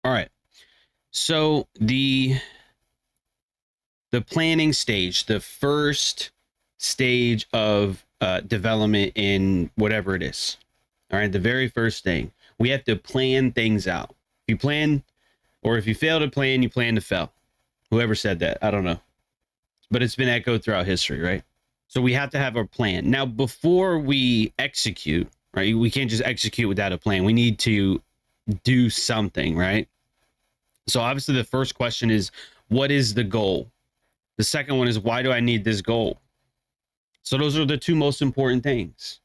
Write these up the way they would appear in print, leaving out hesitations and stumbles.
All right. So the planning stage, the first stage of development in whatever it is. All right, the very first thing, we have to plan things out. If you plan, or if you fail to plan, you plan to fail. Whoever said that, I don't know, but it's been echoed throughout history, right? So we have to have a plan. Now, before we execute, right? We can't just execute without a plan. We need to do something, right? So obviously, the first question is, what is the goal? The second one is, why do I need this goal? So those are the two most important things.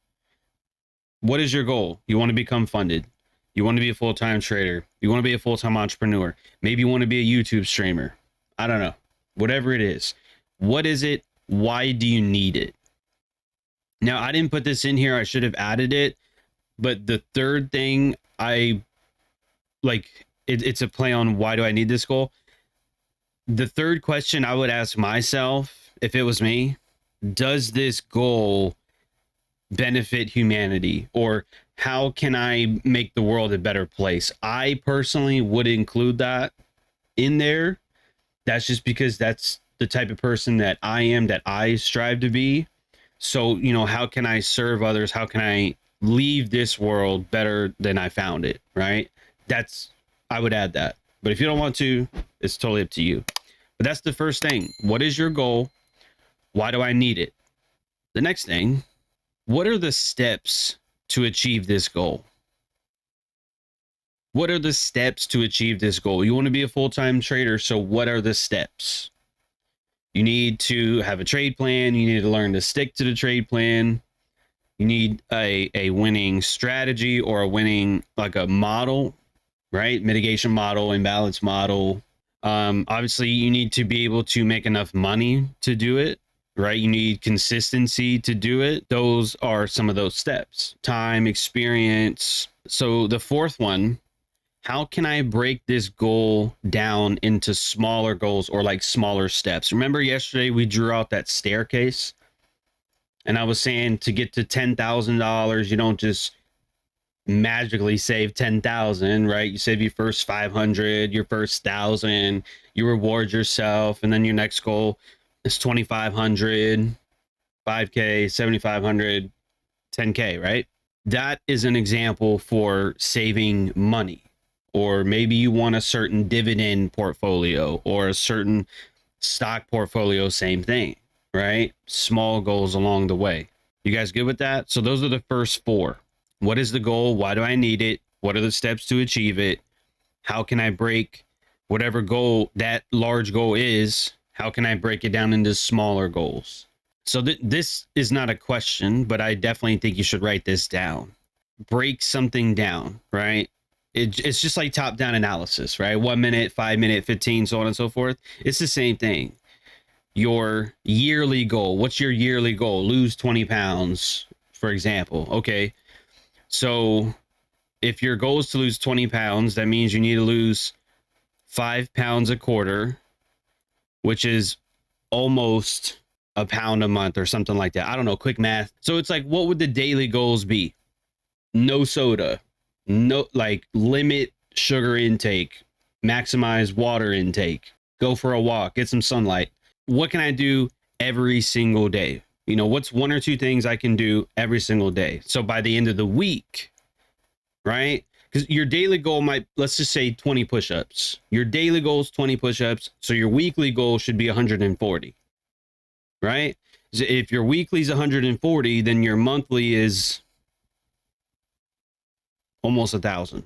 What is your goal? You want to become funded. You want to be a full-time trader. You want to be a full-time entrepreneur. Maybe you want to be a YouTube streamer. I don't know. Whatever it is. What is it? Why do you need it? Now, I didn't put this in here. I should have added it. But the third thing, I like, it's a play on why do I need this goal? The third question I would ask myself, if it was me, does this goal benefit humanity, or how can I make the world a better place? I personally would include that in there. That's just because that's the type of person that I am, that I strive to be. So, you know, how can I serve others? How can I leave this world better than I found it, right? That's, I would add that. But if you don't want to, it's totally up to you. But that's the first thing. What is your goal? Why do I need it? The next thing, what are the steps to achieve this goal? What are the steps to achieve this goal? You want to be a full-time trader, so what are the steps? You need to have a trade plan. You need to learn to stick to the trade plan. You need a winning strategy, or a winning, like a model, right? Mitigation model, imbalance model. Obviously, you need to be able to make enough money to do it, right? You need consistency to do it. Those are some of those steps. Time, experience. So the fourth one, how can I break this goal down into smaller goals, or like smaller steps? Remember yesterday we drew out that staircase, and I was saying to get to $10,000, you don't just magically save 10,000, right? You save your first 500, your first 1,000, you reward yourself, and then your next goal is 2,500, 5K, 7,500, 10K, right? That is an example for saving money. Or maybe you want a certain dividend portfolio, or a certain stock portfolio, same thing, right? Small goals along the way. You guys good with that? So those are the first four. What is the goal? Why do I need it? What are the steps to achieve it? How can I break whatever goal that large goal is? How can I break it down into smaller goals? So this is not a question, but I definitely think you should write this down. Break something down, right? It's just like top-down analysis, right? 1 minute, 5 minute, 15, so on and so forth. It's the same thing. Your yearly goal. What's your yearly goal? Lose 20 pounds, for example. Okay. So if your goal is to lose 20 pounds, that means you need to lose 5 pounds a quarter, which is almost a pound a month or something like that. I don't know, quick math. So it's like, what would the daily goals be? No soda, no, like, limit sugar intake, maximize water intake, go for a walk, get some sunlight. What can I do every single day? You know, what's 1 or 2 things I can do every single day? So by the end of the week, right? Because your daily goal might, let's just say 20 push-ups. Your daily goal is 20 push-ups. So your weekly goal should be 140, right? So if your weekly is 140, then your monthly is almost 1,000.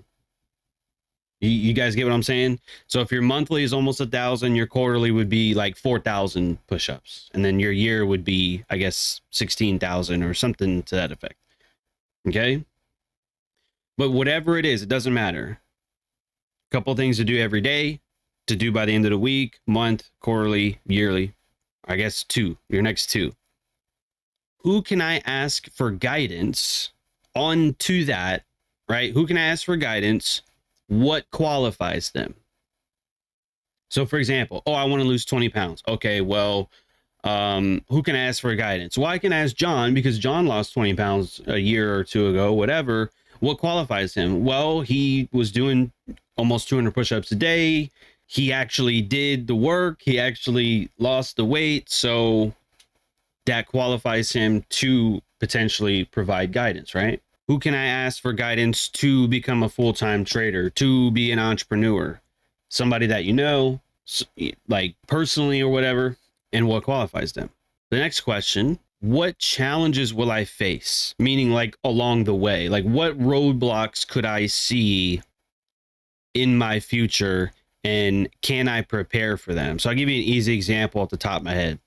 You guys get what I'm saying? So if your monthly is almost 1,000, your quarterly would be like 4,000 push-ups, and then your year would be, I guess, 16,000 or something to that effect. Okay, but whatever it is, it doesn't matter. A couple things to do every day, to do by the end of the week, month, quarterly, yearly. I guess 2. Your next 2. Who can I ask for guidance on to that? Right? Who can I ask for guidance? What qualifies them? So for example, oh, I want to lose 20 pounds. Okay, well, who can I ask for guidance? Well, I can ask John, because John lost 20 pounds a year or 2 ago, whatever. What qualifies him? Well, he was doing almost 200 push-ups a day. He actually did the work. He actually lost the weight. So that qualifies him to potentially provide guidance, right? Who can I ask for guidance to become a full-time trader, to be an entrepreneur? Somebody that you know, like personally or whatever, and what qualifies them. The next question, what challenges will I face? Meaning like along the way, like what roadblocks could I see in my future and can I prepare for them? So I'll give you an easy example at the top of my head.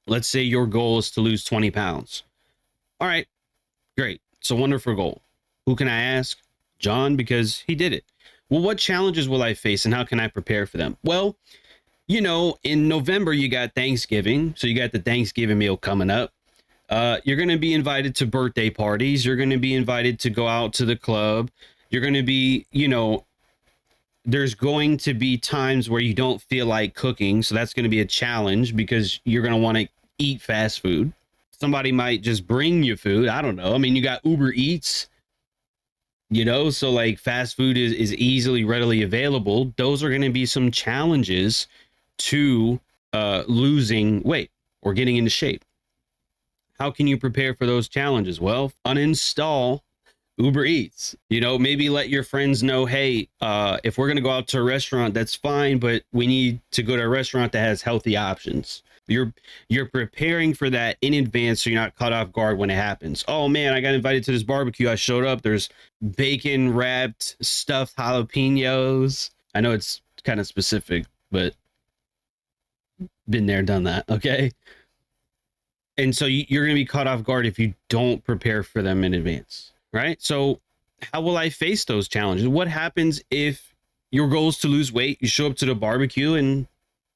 Let's say your goal is to lose 20 pounds. All right, great. It's a wonderful goal. Who can I ask? John, because he did it. Well, what challenges will I face and how can I prepare for them? Well, you know, in November, you got Thanksgiving. So you got the Thanksgiving meal coming up. You're going to be invited to birthday parties. You're going to be invited to go out to the club. You're going to be, you know, there's going to be times where you don't feel like cooking. So that's going to be a challenge because you're going to want to eat fast food. Somebody might just bring you food. I don't know. I mean, you got Uber Eats, you know, so like fast food is easily, readily available. Those are going to be some challenges to losing weight or getting into shape. How can you prepare for those challenges? Well, uninstall Uber Eats. You know, maybe let your friends know, hey, if we're going to go out to a restaurant, that's fine, but we need to go to a restaurant that has healthy options. You're preparing for that in advance so you're not caught off guard when it happens. Oh man, I got invited to this barbecue. I showed up. There's bacon wrapped stuffed jalapenos. I know it's kind of specific, but been there, done that. Okay. And so you're going to be caught off guard if you don't prepare for them in advance, right? So how will I face those challenges? What happens if your goal is to lose weight? You show up to the barbecue and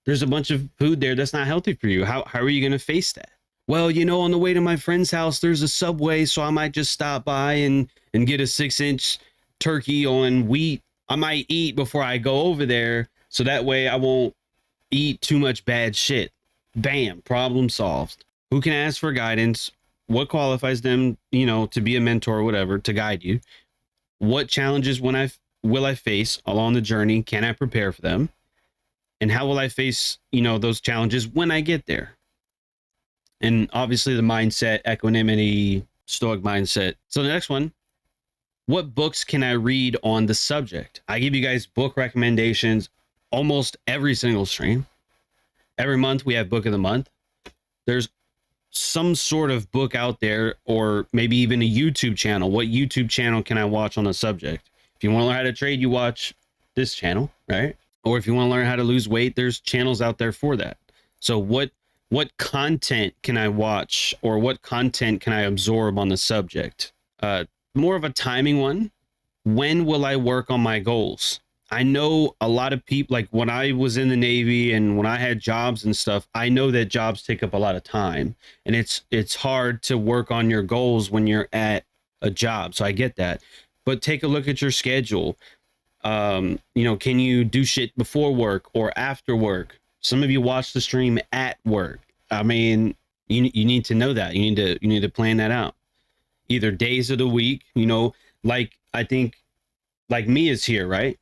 there's a bunch of food there that's not healthy for you. How are you going to face that? Well, you know, on the way to my friend's house, there's a Subway, so I might just stop by and get a 6-inch turkey on wheat. I might eat before I go over there, so that way I won't eat too much bad shit. Bam, problem solved. Who can ask for guidance? What qualifies them, you know, to be a mentor or whatever, to guide you? What challenges will I face along the journey? Can I prepare for them? And how will I face, you know, those challenges when I get there? And obviously the mindset, equanimity, stoic mindset. So the next one, what books can I read on the subject? I give you guys book recommendations almost every single stream. Every month we have book of the month. There's some sort of book out there, or maybe even a YouTube channel. What YouTube channel can I watch on the subject? If you want to learn how to trade, you watch this channel, right? Or if you want to learn how to lose weight, there's channels out there for that. So what content can I watch, or what content can I absorb on the subject? More of a timing one. When will I work on my goals? I know a lot of people, like when I was in the Navy and when I had jobs and stuff, I know that jobs take up a lot of time, and it's hard to work on your goals when you're at a job. So I get that, but take a look at your schedule. You know, can you do shit before work or after work? Some of you watch the stream at work. I mean, you need to know that. You need to plan that out. Either days of the week, you know, like I think like Mia's here, right?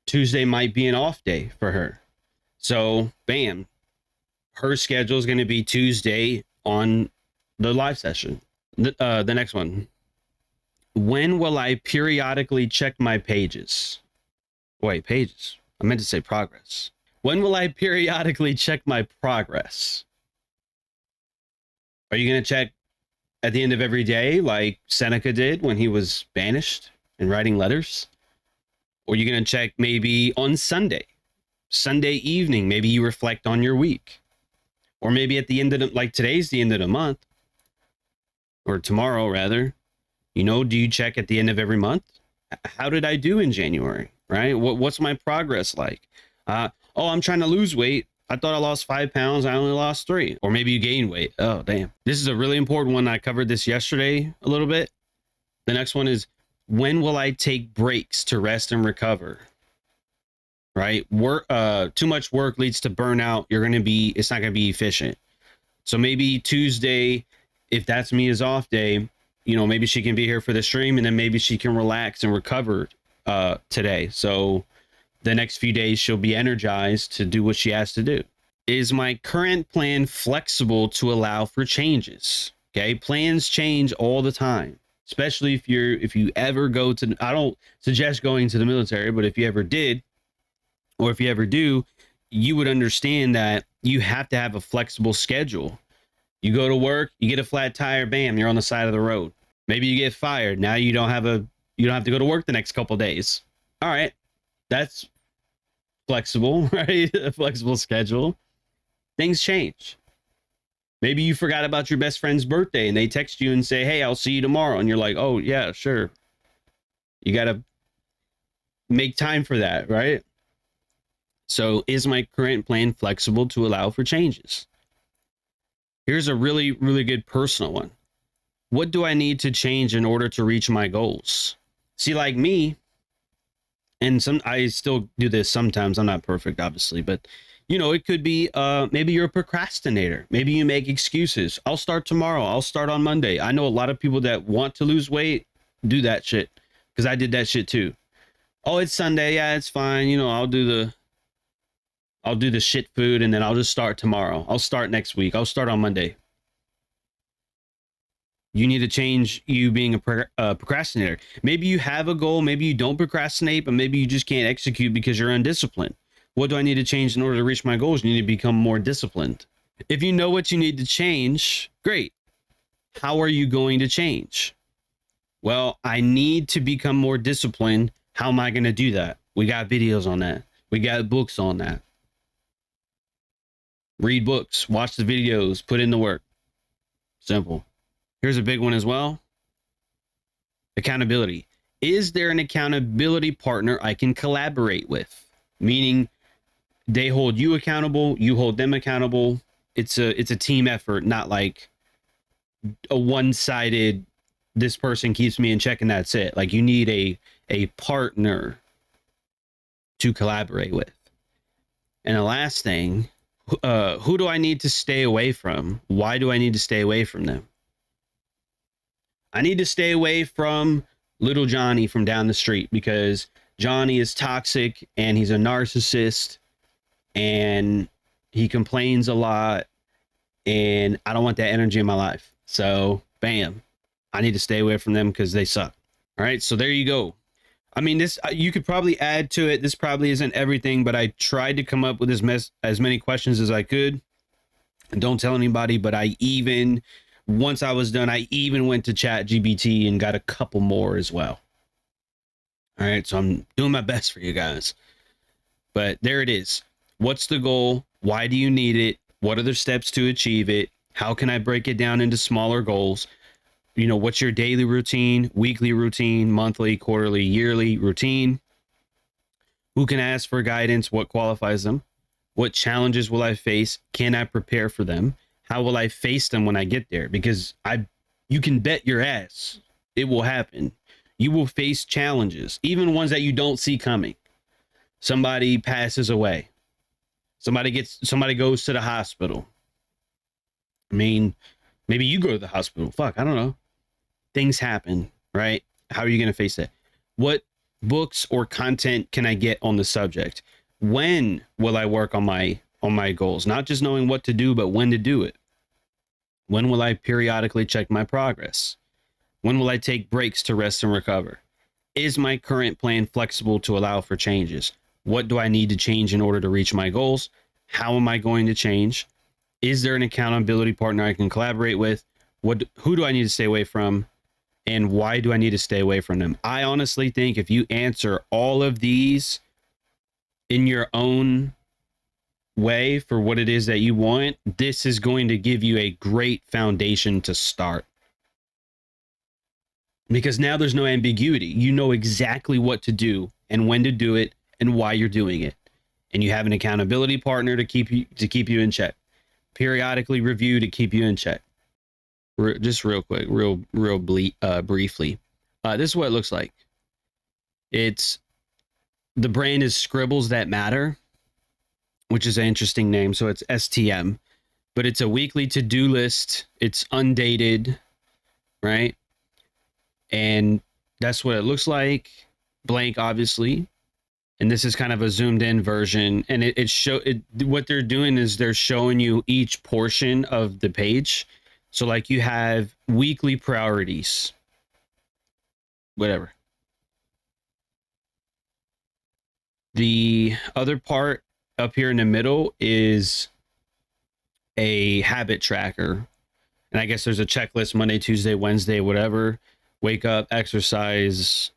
Tuesday might be an off day for her. So bam, her schedule is going to be Tuesday on the live session. The next one. When will I periodically check my pages? Wait, pages. I meant to say progress. When will I periodically check my progress? Are you going to check at the end of every day like Seneca did when he was banished and writing letters? Or are you going to check maybe on Sunday evening? Maybe you reflect on your week. Or maybe at the end of the, like today's the end of the month, or tomorrow rather, you know, do you check at the end of every month? How did I do in January, right? What's my progress like? Oh, I'm trying to lose weight. I thought I lost 5 pounds. I only lost 3. Or maybe you gain weight. Oh, damn. This is a really important one. I covered this yesterday a little bit. The next one is, when will I take breaks to rest and recover? Right? Work, too much work leads to burnout. It's not going to be efficient. So maybe Tuesday, if that's Mia's off day, you know, maybe she can be here for the stream, and then maybe she can relax and recover today. So the next few days she'll be energized to do what she has to do. Is my current plan flexible to allow for changes? Okay, plans change all the time, especially if you ever go to, I don't suggest going to the military, but if you ever did, or if you ever do, you would understand that you have to have a flexible schedule. You go to work, you get a flat tire, bam, you're on the side of the road. Maybe you get fired. Now you don't have to go to work the next couple of days. All right, that's flexible, right? A flexible schedule. Things change. Maybe you forgot about your best friend's birthday and they text you and say, hey, I'll see you tomorrow. And you're like, oh, yeah, sure. You got to make time for that, right? So is my current plan flexible to allow for changes? Here's a really, really good personal one. What do I need to change in order to reach my goals? See, like me, and I still do this sometimes. I'm not perfect, obviously, but you know, it could be maybe you're a procrastinator. Maybe you make excuses. I'll start tomorrow. I'll start on Monday. I know a lot of people that want to lose weight do that shit, because I did that shit too. Oh, it's Sunday. Yeah, it's fine. You know, I'll do the shit food and then I'll just start tomorrow. I'll start next week. I'll start on Monday. You need to change you being a procrastinator. Maybe you have a goal. Maybe you don't procrastinate, but maybe you just can't execute because you're undisciplined. What do I need to change in order to reach my goals? You need to become more disciplined. If you know what you need to change, great. How are you going to change? Well, I need to become more disciplined. How am I going to do that? We got videos on that. We got books on that. Read books, watch the videos, put in the work. Simple. Here's a big one as well. Accountability. Is there an accountability partner I can collaborate with? Meaning they hold you accountable, you hold them accountable. It's a team effort, not like a one-sided, this person keeps me in check and that's it. Like you need a partner to collaborate with. And the last thing, who do I need to stay away from? Why do I need to stay away from them? I need to stay away from little Johnny from down the street, because Johnny is toxic and he's a narcissist and he complains a lot, and I don't want that energy in my life. So bam, I need to stay away from them because they suck. All right, so there you go. I mean, this, you could probably add to it. This probably isn't everything, but I tried to come up with as many questions as I could. And don't tell anybody, but once I was done, I even went to ChatGPT and got a couple more as well. All right, so I'm doing my best for you guys. But there it is. What's the goal? Why do you need it? What are the steps to achieve it? How can I break it down into smaller goals? You know, what's your daily routine, weekly routine, monthly, quarterly, yearly routine? Who can ask for guidance? What qualifies them? What challenges will I face? Can I prepare for them? How will I face them when I get there? Because you can bet your ass it will happen. You will face challenges, even ones that you don't see coming. Somebody passes away. Somebody goes to the hospital. I mean, maybe you go to the hospital. Fuck, I don't know. Things happen, right? How are you going to face it? What books or content can I get on the subject? When will I work on my goals? Not just knowing what to do, but when to do it. When will I periodically check my progress? When will I take breaks to rest and recover? Is my current plan flexible to allow for changes? What do I need to change in order to reach my goals? How am I going to change? Is there an accountability partner I can collaborate with? Who do I need to stay away from? And why do I need to stay away from them? I honestly think if you answer all of these in your own way for what it is that you want, this is going to give you a great foundation to start. Because now there's no ambiguity. You know exactly what to do and when to do it and why you're doing it. And you have an accountability partner to keep you in check. Periodically review to keep you in check. Just real quick, briefly. This is what it looks like. The brand is Scribbles That Matter, which is an interesting name. So it's STM, but it's a weekly to-do list. It's undated, right? And that's what it looks like. blank, obviously. And this is kind of a zoomed in version. And what they're doing is they're showing you each portion of the page. So like you have weekly priorities, whatever. The other part up here in the middle is a habit tracker. And I guess there's a checklist: Monday, Tuesday, Wednesday, whatever. Wake up, exercise,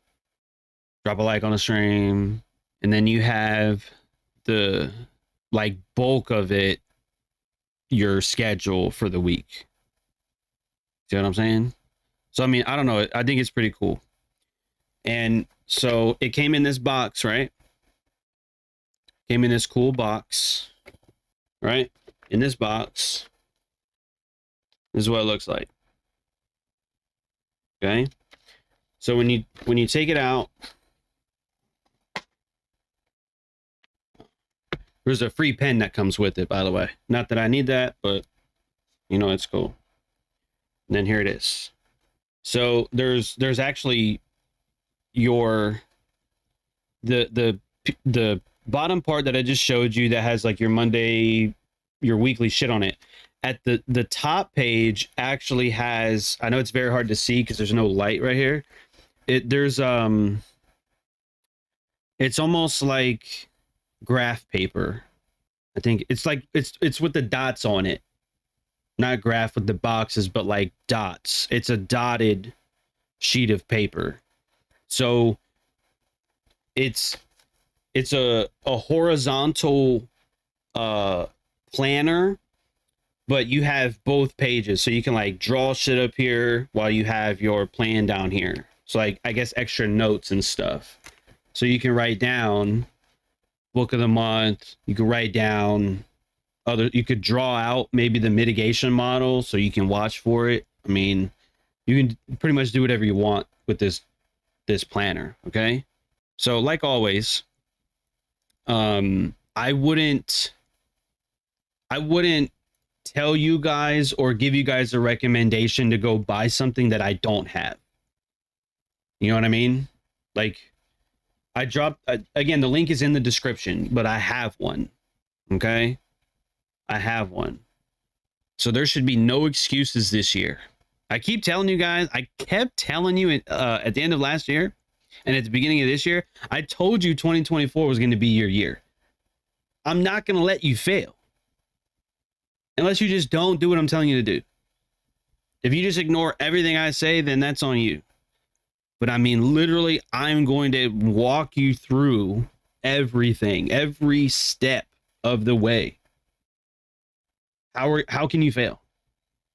drop a like on the stream. And then you have the like bulk of it, your schedule for the week. See what I'm saying? So, I mean, I don't know. I think it's pretty cool. And so it came in this box, right? Came in this cool box, right? In this box, this is what it looks like. Okay. So when you take it out, there's a free pen that comes with it, by the way. Not that I need that, but you know, it's cool. And then here it is. So there's actually the bottom part that I just showed you that has like your Monday, your weekly shit on it. At the top page actually has, I know it's very hard to see because there's no light right here. It's almost like graph paper. I think it's like it's with the dots on it. Not graph with the boxes, but like dots. It's a dotted sheet of paper. So it's a horizontal planner, but you have both pages. So you can like draw shit up here while you have your plan down here. So like, I guess extra notes and stuff. So you can write down book of the month. You can write down you could draw out maybe the mitigation model so you can watch for it. I mean, you can pretty much do whatever you want with this planner. Okay. So like always, I wouldn't tell you guys or give you guys a recommendation to go buy something that I don't have. You know what I mean? Like I dropped, again, the link is in the description, but I have one. Okay. I have one. So there should be no excuses this year. I keep telling you guys, I kept telling you at the end of last year and at the beginning of this year, I told you 2024 was going to be your year. I'm not going to let you fail unless you just don't do what I'm telling you to do. If you just ignore everything I say, then that's on you. But I mean, literally, I'm going to walk you through everything, every step of the way. How can you fail?